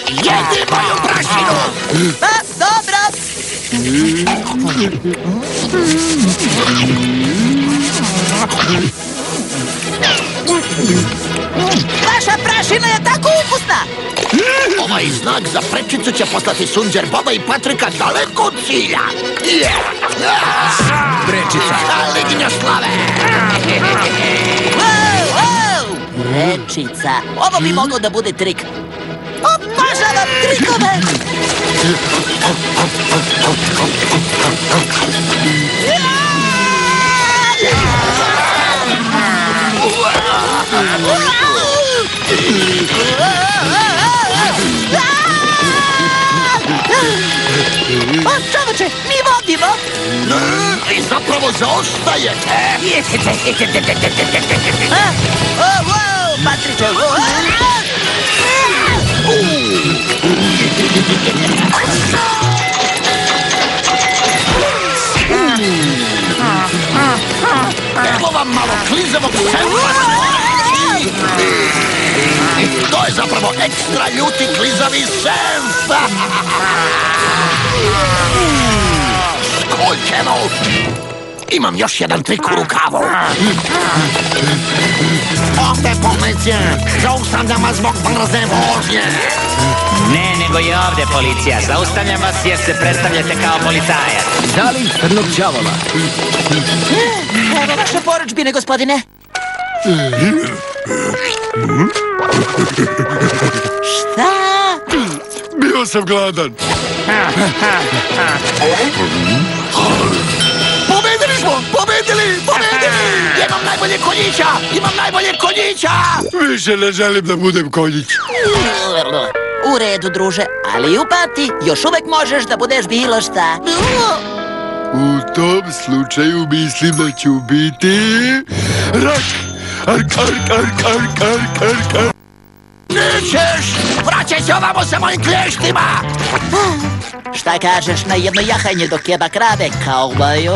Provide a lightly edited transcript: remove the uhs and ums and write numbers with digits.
Jedi moju prašinu! Pa, dobro. Vaša prašina je tako ukusna. Ovaj znak za prečicu će poslati Sunđer Boba i Patrika daleko od cilja. Prečica. Lignja slave! Prečica. Ovo bi moglo da bude trik. Obožavam trikove. O, čoveče, mi vodimo. I zapravo zaostajete. Patriče. Evo vam malo klizavog senfa. To je zapravo ekstra ljuti klizavi senf. Skoljčeno. Imam još jedan trik u rukavu. Ovdje policija. Zaustavljam vas zbog brze vožnje. Ne, nego je ovdje policija. Zaustavljam vas jer se predstavljate kao policajac. Zalih crnog đavola. Evo vaše poručbine, gospodine. Šta? Bio sam gladan. Pobedili smo! Pobedili! Imam najbolje konjića! Više ne želim da budem konjić. U redu, druže, ali u pati još uvek možeš da budeš bilo šta. U tom slučaju mislim da ću biti... rak! Ark. Nećeš! Vraćaj se ovamo sa mojim klještima! Šta kažeš na jedno jahanje do keba krave, kauboju?